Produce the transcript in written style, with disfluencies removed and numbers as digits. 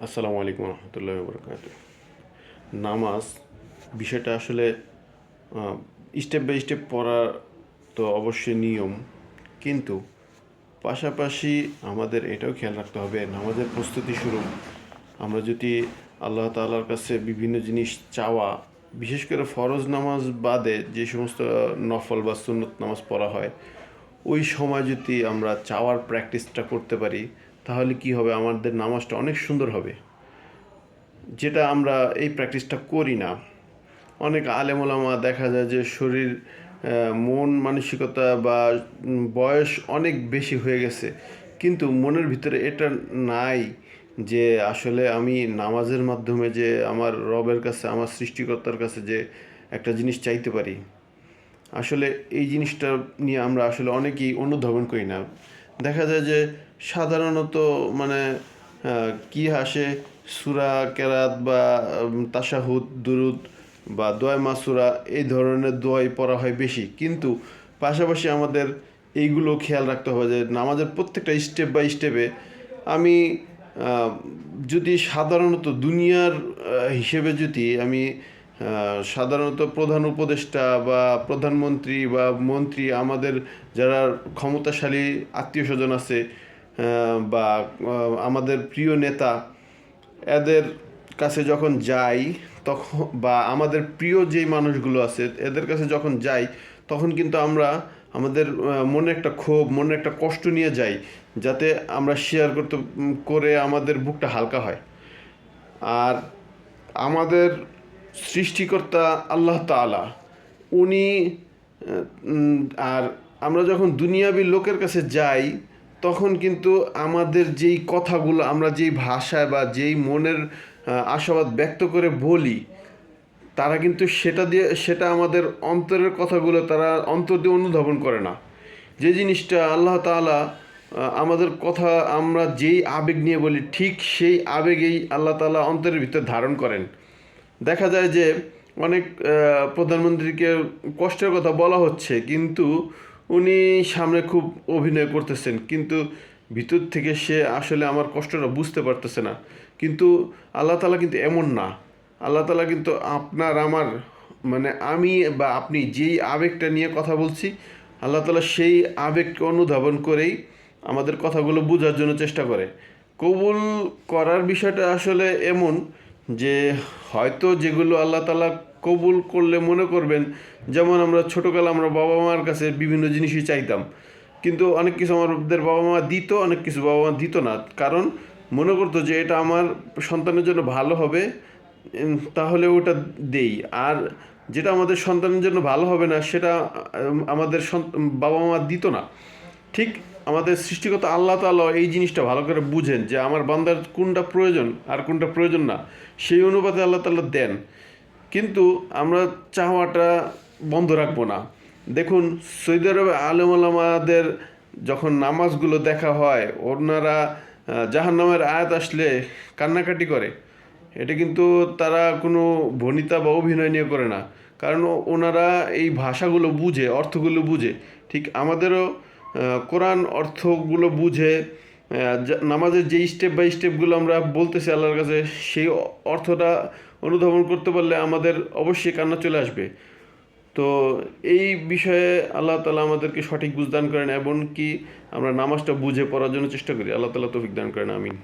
আসসালামু আলাইকুম রহমতুল্লাহ বরকাত। নামাজ বিষয়টা আসলে স্টেপ বাই স্টেপ পড়া তো অবশ্যই নিয়ম, কিন্তু পাশাপাশি আমাদের এটাও খেয়াল রাখতে হবে নামাজের প্রস্তুতি শুরু আমরা যদি আল্লাহ তাআলার কাছে বিভিন্ন জিনিস চাওয়া, বিশেষ করে ফরজ নামাজ বাদে যে সমস্ত নফল বা সুন্নত নামাজ পড়া হয়, ওই সময় যদি আমরা চাওয়ার প্র্যাকটিসটা করতে পারি, তাহলে কি হবে, আমাদের নামাজটা অনেক সুন্দর হবে। যেটা আমরা এই প্র্যাকটিসটা করি না। অনেক আলেম ওলামা দেখা যায় যে শরীর, মন মানসিকতা বা বয়স অনেক বেশি হয়ে গেছে, কিন্তু মনের ভিতরে এটা নাই যে আসলে আমি নামাজের মাধ্যমে যে আমার রবের কাছে, আমার সৃষ্টিকর্তার কাছে যে একটা জিনিস চাইতে পারি। আসলে এই জিনিসটা নিয়ে আমরা আসলে অনেকেই অনুধাবন করি না। দেখা যায় যে সাধারণত মানে কি আসে, সূরা কেরাত বা তাশাহুদ, দুরুদ বা দোয়া মাসুরা, এই ধরনের দোয়াই পড়া হয় বেশি, কিন্তু পাশাপাশি আমাদের এইগুলো খেয়াল রাখতে হবে যে নামাজের প্রত্যেকটা স্টেপ বাই স্টেপে আমি যদি সাধারণত দুনিয়ার হিসেবে যদি আমি সাধারণত প্রধান উপদেষ্টা বা প্রধানমন্ত্রী বা মন্ত্রী, আমাদের যারা ক্ষমতাশালী আত্মীয় স্বজন আছে, বা আমাদের প্রিয় নেতা, এদের কাছে যখন যাই, তখন বা আমাদের প্রিয় যেই মানুষগুলো আছে এদের কাছে যখন যাই, তখন কিন্তু আমরা আমাদের মনে একটা ক্ষোভ, মনে একটা কষ্ট নিয়ে যাই, যাতে আমরা শেয়ার করে আমাদের বুকটা হালকা হয়। আর আমাদের সৃষ্টিকর্তা আল্লাহ তাআলা, উনি আর আমরা যখন দুনিয়াবি লোকের কাছে যাই, তখন কিন্তু আমাদের যেই কথাগুলো, আমরা যেই ভাষায় বা যেই মনের আশাবাদ ব্যক্ত করে বলি, তারা কিন্তু সেটা আমাদের অন্তরের কথাগুলো তারা অন্তর দিয়ে অনুধাবন করে না। যে জিনিসটা আল্লাহ তাআলা আমাদের কথা আমরা যেই আবেগ নিয়ে বলি, ঠিক সেই আবেগেই আল্লাহ তাআলা অন্তরের ভিতর ধারণ করেন। দেখা যায় যে অনেক প্রধানমন্ত্রীকে কষ্টের কথা বলা হচ্ছে, কিন্তু উনি সামনে খুব অভিনয় করতেছেন, কিন্তু ভিতর থেকে সে আসলে আমার কষ্টটা বুঝতে পারতেছে না। কিন্তু আল্লাহ তাআলা কিন্তু এমন না। আল্লাহ তাআলা কিন্তু আপনার আমার, মানে আমি বা আপনি যেই আবেগটা নিয়ে কথা বলছি, আল্লাহ তাআলা সেই আবেগকে অনুধাবন করেই আমাদের কথাগুলো বোঝার জন্য চেষ্টা করে। কবুল করার বিষয়টা আসলে এমন যে হয়তো যেগুলো আল্লাহ তাআলা কবুল করলে মনে করবেন, যেমন আমরা ছোটোকালে আমরা বাবা মার কাছে বিভিন্ন জিনিসই চাইতাম, কিন্তু অনেক কিছু আমাদের বাবা মা দিত, অনেক কিছু বাবা মা দিত না, কারণ মনে করতো যে এটা আমার সন্তানের জন্য ভালো হবে, তাহলে ওটা দেই। আর যেটা আমাদের সন্তানের জন্য ভালো হবে না, সেটা আমাদের বাবা মা দিত না। ঠিক আমাদের সৃষ্টিকর্তা আল্লাহ তাআলা এই জিনিসটা ভালো করে বুঝেন যে আমার বান্দার কোনটা প্রয়োজন আর কোনটা প্রয়োজন না, সেই অনুপাতে আল্লাহ তাআলা দেন। কিন্তু আমরা চাওয়াটা বন্ধ রাখবো না। দেখুন, সৌদি আরবে আলেম ওলামাদের যখন নামাজগুলো দেখা হয়, ওনারা জাহান্নামের আয়াত আসলে কান্নাকাটি করে। এটা কিন্তু তারা কোনো ভনিতা বা অভিনয় নিয়ে করে না, কারণ ওনারা এই ভাষাগুলো বুঝে, অর্থগুলো বুঝে। ঠিক আমাদেরও কোরআন অর্থগুলো বুঝে, নামাজের যেই স্টেপ বাই স্টেপগুলো আমরা বলতেছি আল্লাহর কাছে, সেই অর্থটা অনুধাবন করতে পারলে আমাদের অবশ্যই কান্না চলে আসবে। তো এই বিষয়ে আল্লাহ তাআলা আমাদেরকে সঠিক বুঝ দান করেন, এবং কি আমরা নামাজটা বুঝে পড়ার জন্য চেষ্টা করি। আল্লাহ তাআলা তৌফিক দান করেন, আমিন।